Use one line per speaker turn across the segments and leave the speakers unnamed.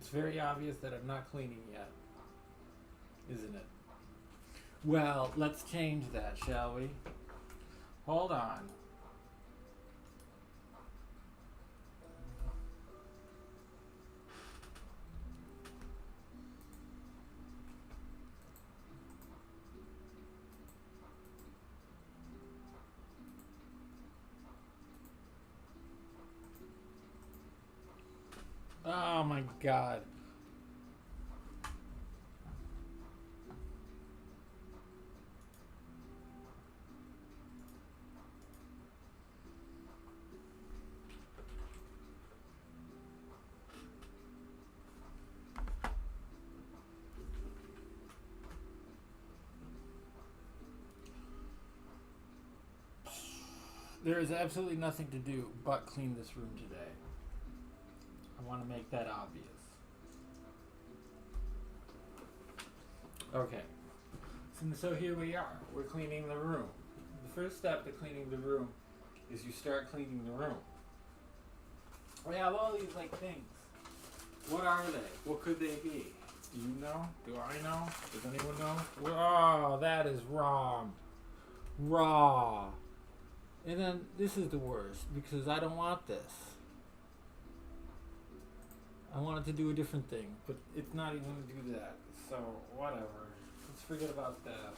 It's very obvious that I'm not cleaning yet, isn't it? Well, let's change that, shall we? Hold on. Oh my god. There is absolutely nothing to do but clean this room today. I want to make that obvious. Okay. So here we are. We're cleaning the room. The first step to cleaning the room is you start cleaning the room. We have all these like things. What are they? What could they be? Do you know? Do I know? Does anyone know? Oh, that is wrong. Raw. And then this is the worst because I don't want this. I want it to do a different thing, but it's not even going to do that. So, whatever. Let's forget about that.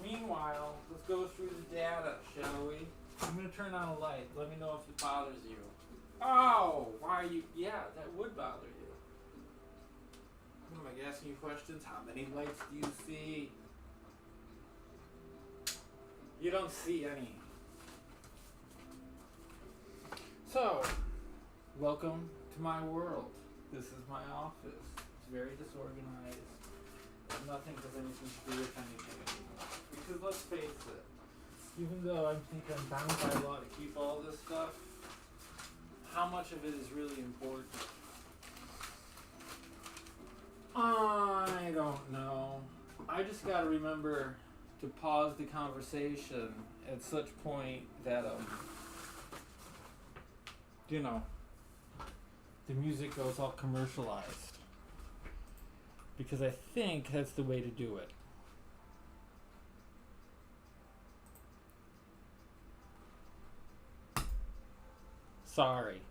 Meanwhile, let's go through the data, shall we? I'm going to turn on a light. Let me know if it bothers you. Oh, why are you? Yeah, that would bother you. What am I asking you questions? How many lights do you see? You don't see any. So, welcome to my world. This is my office. It's very disorganized. Nothing has anything to do with anything anymore. Because let's face it, even though I think I'm bound by law to keep all this stuff, how much of it is really important? I don't know. I just gotta remember to pause the conversation at such point that the music goes all commercialized. Because I think that's the way to do it. Sorry.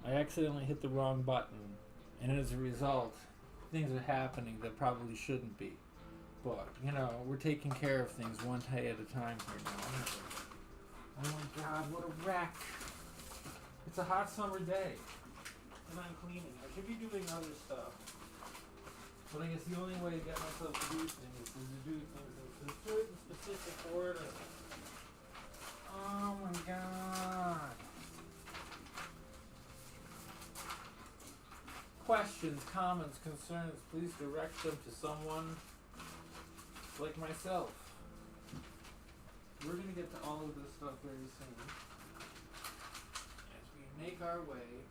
I accidentally hit the wrong button, and as a result, things are happening that probably shouldn't be. But, we're taking care of things one day at a time here now. Oh my god, what a wreck. It's a hot summer day, and I'm cleaning. I should be doing other stuff. But I guess the only way to get myself to do things is to do things in a certain specific order. Oh my god. Questions, comments, concerns, please direct them to someone like myself. We're going to get to all of this stuff very soon. As we make our way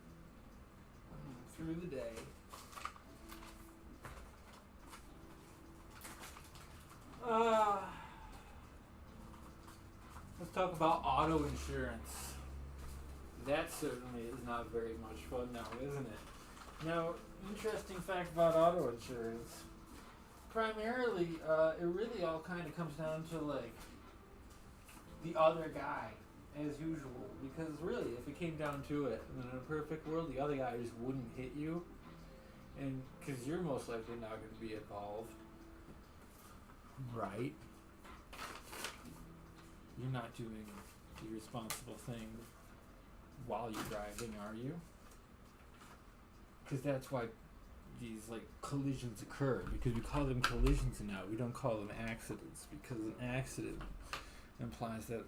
through the day. Let's talk about auto insurance. That certainly is not very much fun now, isn't it? Now, interesting fact about auto insurance. Primarily, it really all kind of comes down to like the other guy, as usual. Because really, if it came down to it, in a perfect world, the other guy just wouldn't hit you, and because you're most likely not going to be involved, right? You're not doing the responsible thing while you're driving, are you? Because that's why these like collisions occur, because we call them collisions now. We don't call them accidents, because an accident implies that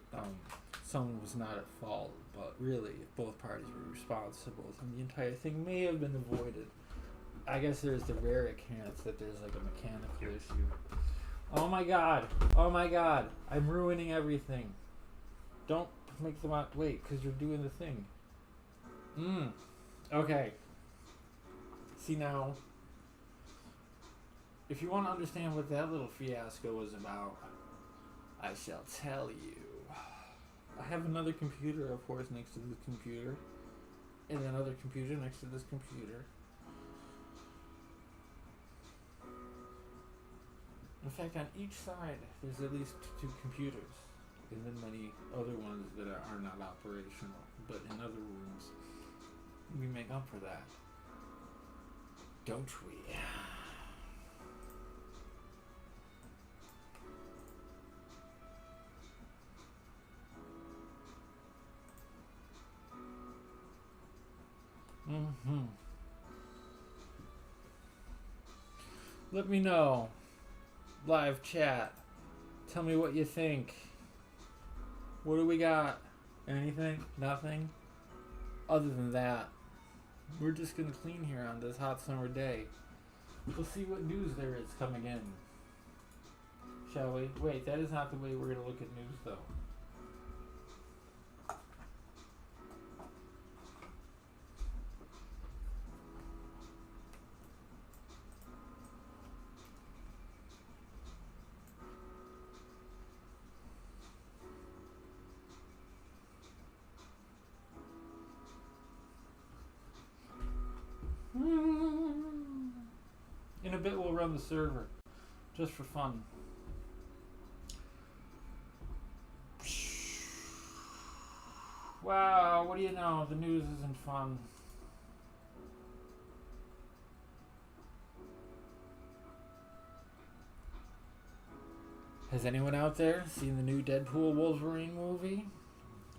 someone was not at fault, but really if both parties were responsible, then the entire thing may have been avoided. I guess there's the rare chance that there's like a mechanical issue. Oh my god, I'm ruining everything. Don't make them out, wait, because you're doing the thing. Okay. See now, if you want to understand what that little fiasco was about, I shall tell you. I have another computer, of course, next to this computer, and another computer next to this computer. In fact, on each side, there's at least two computers, and then many other ones that are not operational. But in other rooms, we make up for that, don't we? Mm-hmm. Let me know. Live chat. Tell me what you think. What do we got? Anything? Nothing? Other than that, we're just gonna clean here on this hot summer day. We'll see what news there is coming in. Shall we? Wait, that is not the way we're gonna look at news though. In a bit we'll run the server, just for fun. Wow, what do you know? The news isn't fun. Has anyone out there seen the new Deadpool Wolverine movie?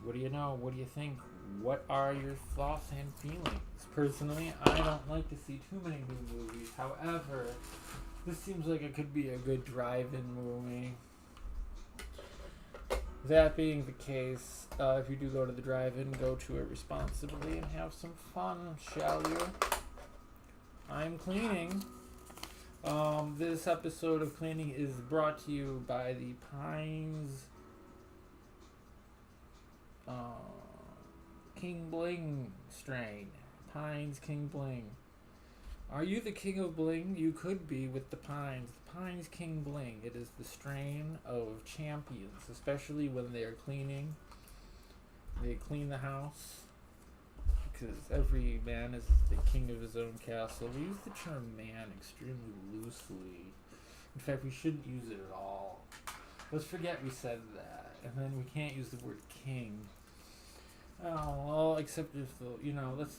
What do you know? What do you think? What are your thoughts and feelings? Personally, I don't like to see too many new movies. However, this seems like it could be a good drive-in movie. That being the case, if you do go to the drive-in, go to it responsibly and have some fun, shall you? I'm cleaning. This episode of Cleaning is brought to you by the Pines King Bling strain. Pines King Bling. Are you the king of bling? You could be with the Pines. The Pines King Bling. It is the strain of champions, especially when they are cleaning. They clean the house. Because every man is the king of his own castle. We use the term man extremely loosely. In fact, we shouldn't use it at all. Let's forget we said that. And then we can't use the word king. Oh, well, except if let's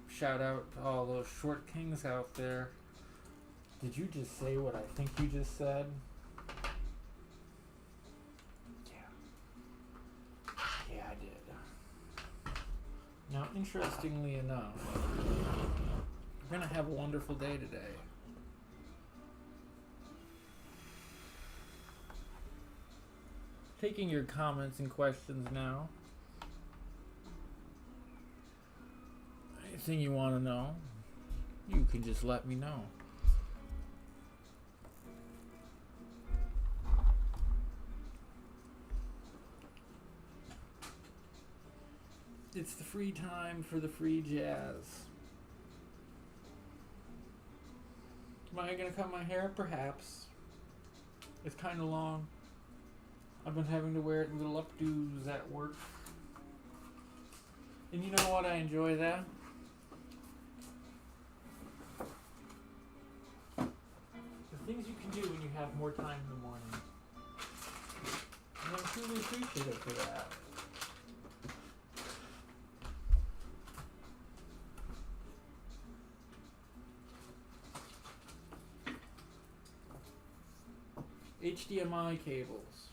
shout out to all those short kings out there. Did you just say what I think you just said? Yeah, I did. Now, interestingly enough, we're going to have a wonderful day today. Taking your comments and questions now. Anything you want to know, you can just let me know. It's the free time for the free jazz. Am I gonna cut my hair? Perhaps. It's kind of long. I've been having to wear it in little updos at work. And you know what? I enjoy that. The things you can do when you have more time in the morning. And I'm truly appreciative for that. HDMI cables.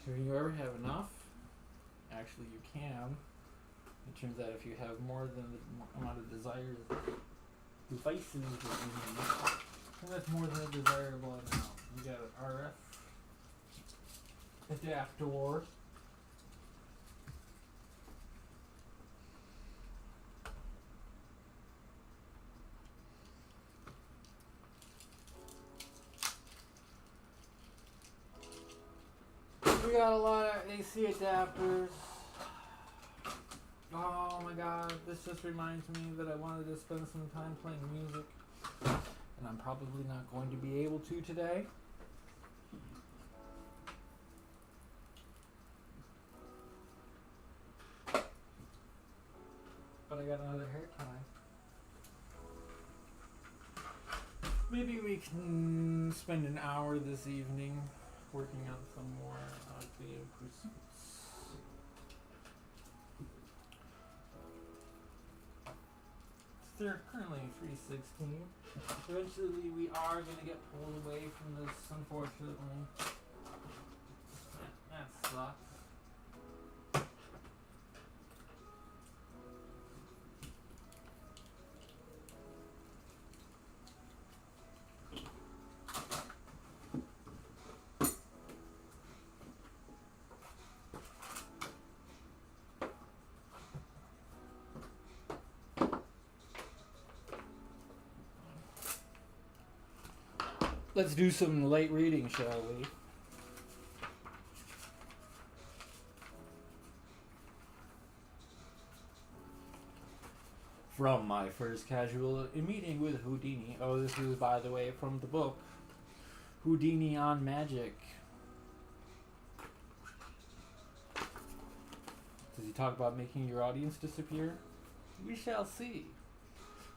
If you ever have enough, actually you can. It turns out if you have more than the amount of desired devices that you need, then that's more than a desirable amount. You got an RF adapter. We got a lot of AC adapters. Oh my god, this just reminds me that I wanted to spend some time playing music. And I'm probably not going to be able to today. But I got another hair tie. Maybe we can spend an hour this evening working on some more video pursuits. They're currently 316. Eventually, we are going to get pulled away from this, unfortunately. That sucks. Let's do some light reading, shall we? From my first casual meeting with Houdini. Oh, this is, by the way, from the book Houdini on Magic. Does he talk about making your audience disappear? We shall see.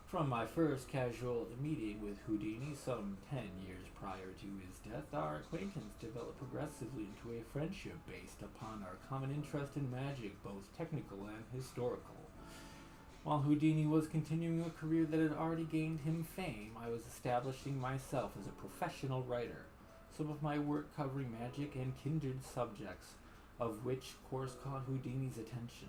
From my first casual meeting with Houdini some 10 years prior to his death, our acquaintance developed progressively into a friendship based upon our common interest in magic, both technical and historical. While Houdini was continuing a career that had already gained him fame, I was establishing myself as a professional writer, some of my work covering magic and kindred subjects, of which course caught Houdini's attention.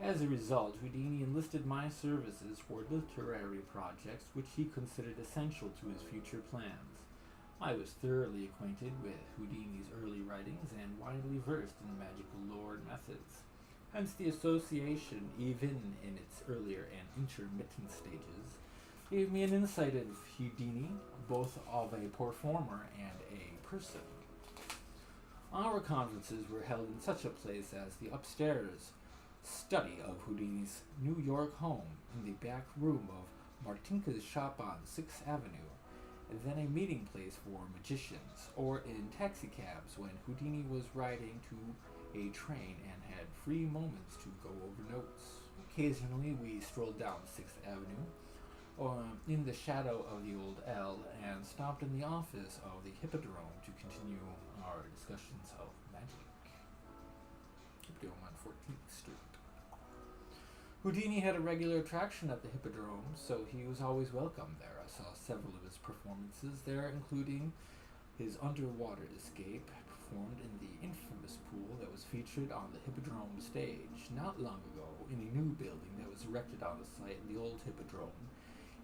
As a result, Houdini enlisted my services for literary projects which he considered essential to his future plans. I was thoroughly acquainted with Houdini's early writings and widely versed in magical lore and methods. Hence the association, even in its earlier and intermittent stages, gave me an insight of Houdini, both of a performer and a person. Our conferences were held in such a place as the upstairs study of Houdini's New York home in the back room of Martinka's shop on 6th Avenue, and then a meeting place for magicians, or in taxicabs when Houdini was riding to a train and had free moments to go over notes. Occasionally we strolled down 6th Avenue, or in the shadow of the old L, and stopped in the office of the Hippodrome to continue our discussions of magic. Hippodrome on 14th Street. Houdini had a regular attraction at the Hippodrome, so he was always welcome there. I saw several of his performances there, including his underwater escape, performed in the infamous pool that was featured on the Hippodrome stage not long ago in a new building that was erected on the site of the old Hippodrome.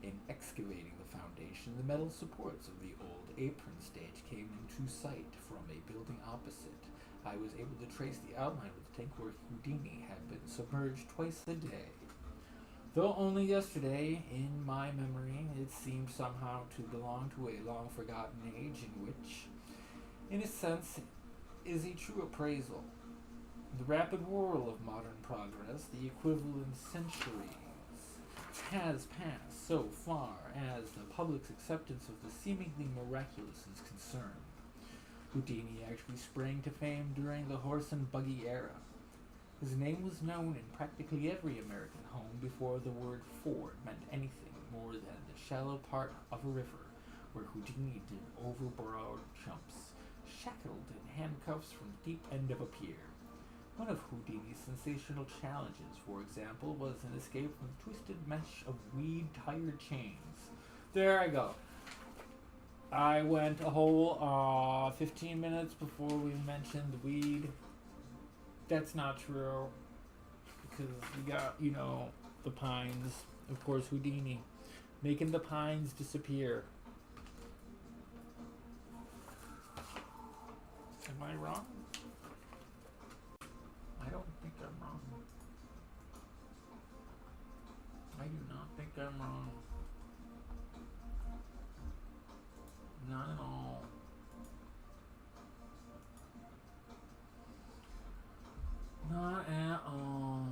In excavating the foundation, the metal supports of the old apron stage came into sight from a building opposite. I was able to trace the outline of the tank where Houdini had been submerged twice a day. Though only yesterday, in my memory, it seemed somehow to belong to a long-forgotten age in which, in a sense, is a true appraisal. In the rapid whirl of modern progress, the equivalent centuries has passed so far as the public's acceptance of the seemingly miraculous is concerned. Houdini actually sprang to fame during the horse and buggy era. His name was known in practically every American home before the word ford meant anything more than the shallow part of a river where Houdini did overbroad jumps, shackled in handcuffs from the deep end of a pier. One of Houdini's sensational challenges, for example, was an escape from the twisted mesh of weed-tired chains. There I go. I went a whole 15 minutes before we mentioned weed. That's not true, because we got, the pines. Of course, Houdini, making the pines disappear. Am I wrong? I don't think I'm wrong. I do not think I'm wrong. Not at all. Not at all.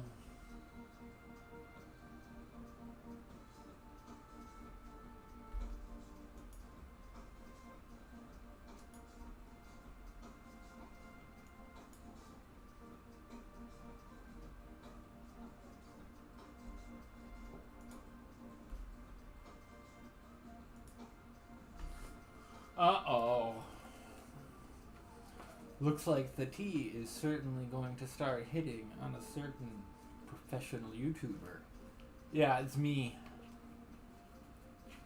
Uh-oh. Looks like the tea is certainly going to start hitting on a certain professional YouTuber. Yeah, it's me.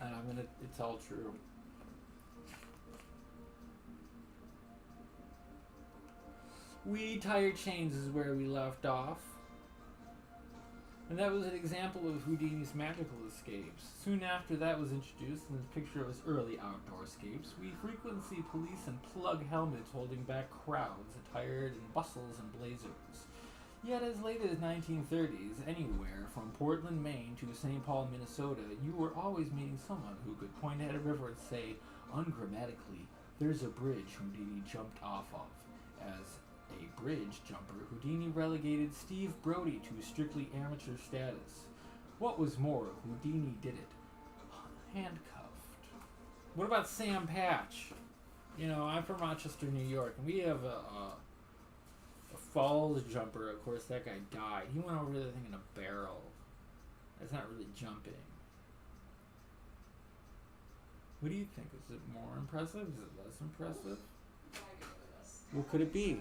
And it's all true. We Tire Chains is where we left off. And that was an example of Houdini's magical escapes. Soon after that was introduced in the picture of his early outdoor escapes, we frequently see police in plug helmets holding back crowds attired in bustles and blazers. Yet as late as 1930s, anywhere from Portland, Maine to St. Paul, Minnesota, you were always meeting someone who could point at a river and say, ungrammatically, "There's a bridge Houdini jumped off of." As a bridge jumper, Houdini relegated Steve Brody to strictly amateur status. What was more, Houdini did it handcuffed. What about Sam Patch? You know, I'm from Rochester, New York, and we have a falls jumper. Of course, that guy died. He went over the thing in a barrel. That's not really jumping. What do you think? Is it more impressive? Is it less impressive? What could it be?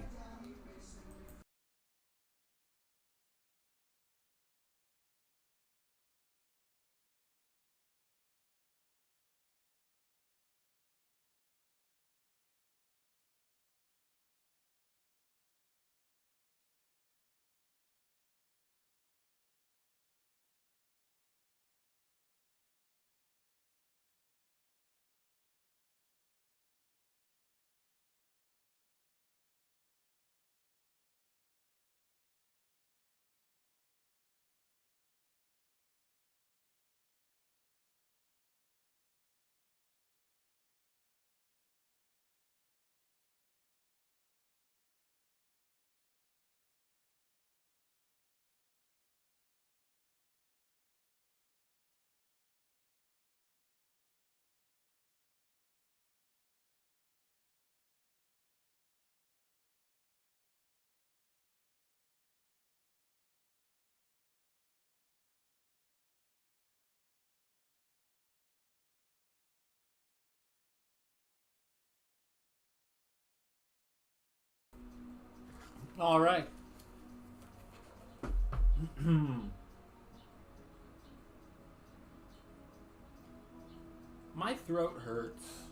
All right. My throat hurts.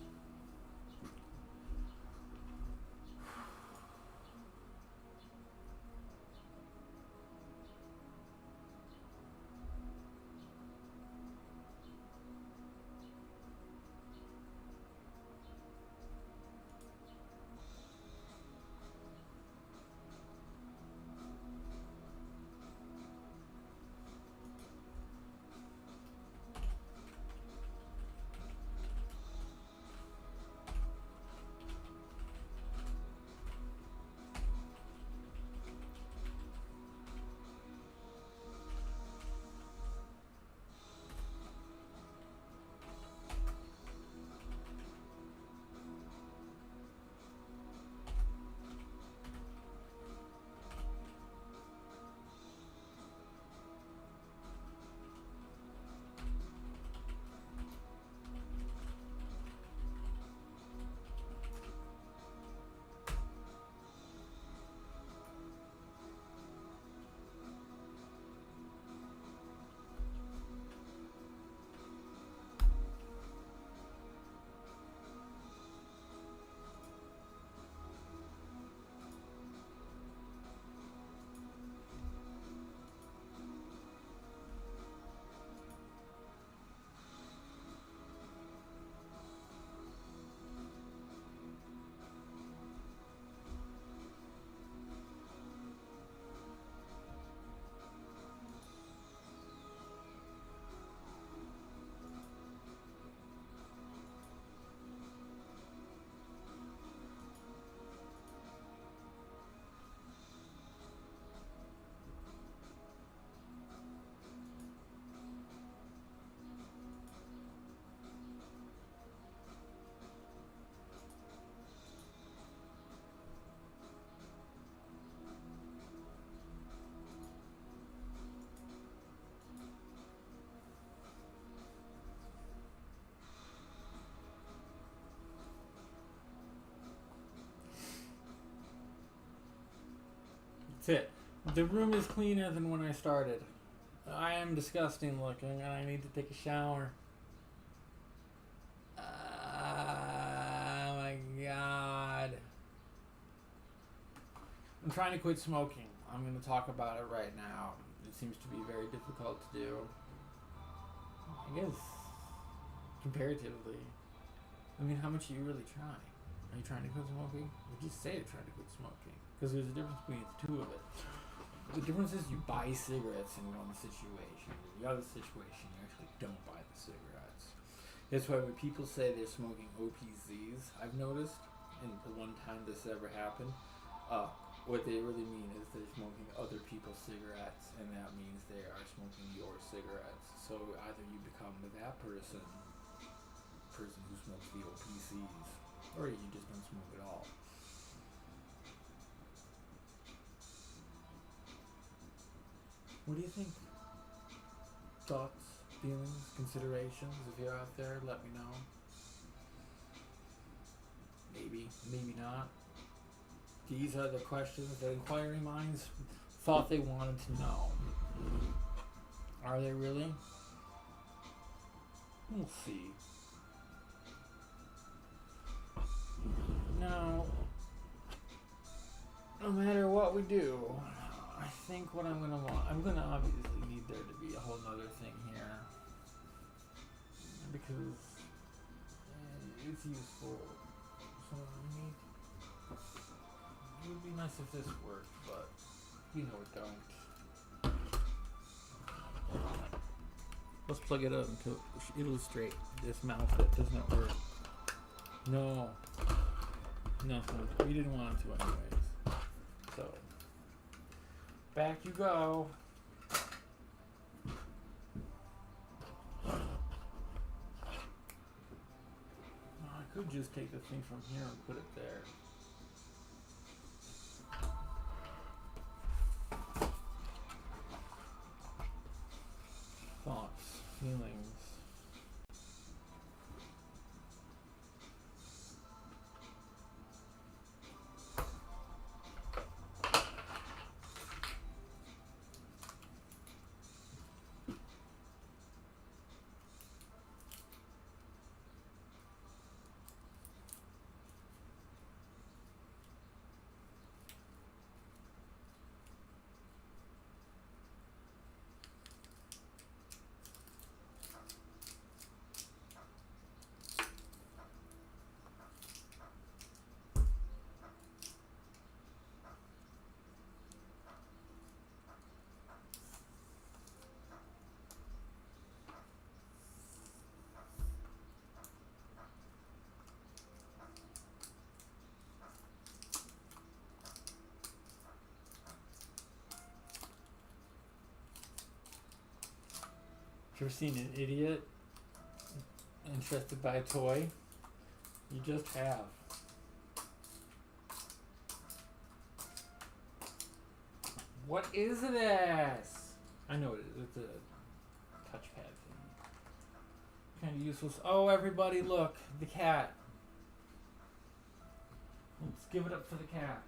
That's it. The room is cleaner than when I started. I am disgusting looking and I need to take a shower. Oh my god. I'm trying to quit smoking. I'm going to talk about it right now. It seems to be very difficult to do. I guess, comparatively. I mean, how much are you really trying? Are you trying to quit smoking? Or just say you're trying to quit smoking? Because there's a difference between the two of it. The difference is you buy cigarettes in one situation. In the other situation, you actually don't buy the cigarettes. That's why when people say they're smoking OPZs, I've noticed, and the one time this ever happened, what they really mean is they're smoking other people's cigarettes, and that means they are smoking your cigarettes. So either you become that person who smokes the OPCs, or you just don't smoke at all. What do you think? Thoughts, feelings, considerations? If you're out there, let me know. Maybe, maybe not. These are the questions that inquiring minds thought they wanted to know. Are they really? We'll see. Now, no matter what we do, I think what I'm gonna want, I'm gonna obviously need there to be a whole nother thing here. Because it's useful. So I need, it would be nice if this worked, but you know it don't. Let's plug it up to illustrate this mouse that does not work. No. Nothing. We didn't want to anyways. So, back you go. I could just take the thing from here and put it there. Thoughts, feelings. You ever seen an idiot interested by a toy? You just have. What is this? I know it is. It's a touchpad thing. Kind of useless. Oh, everybody, look. The cat. Let's give it up for the cat.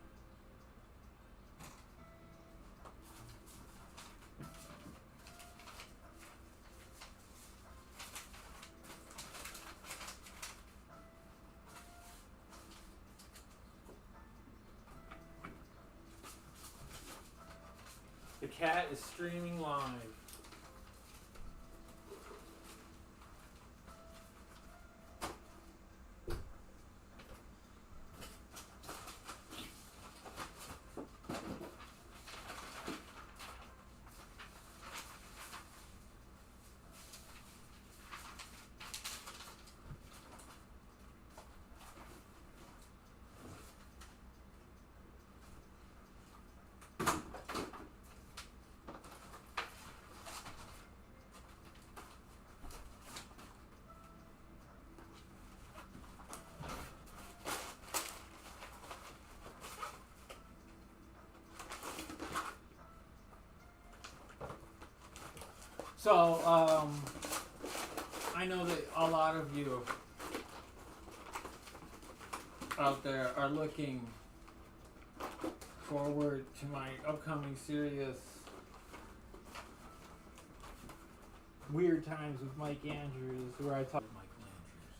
The cat is streaming live. So, I know that a lot of you out there are looking forward to my upcoming series, Weird Times with Mike Andrews, where I talk. Michael Andrews.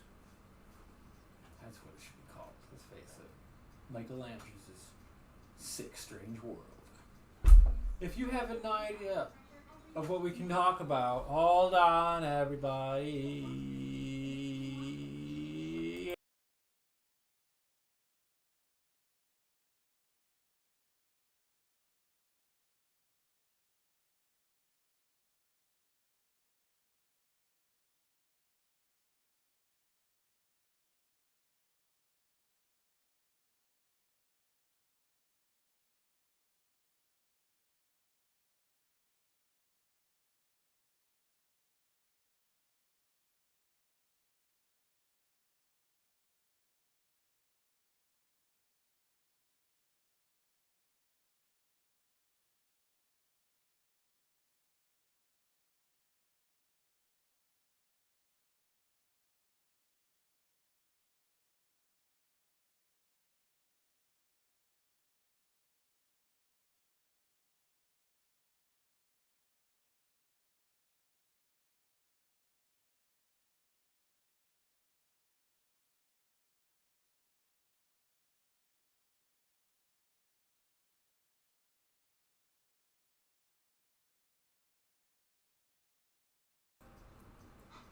That's what it should be called. Let's face it. Michael Andrews' Sick Strange World. If you have an idea of what we can talk about, hold on, everybody.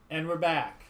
And we're back.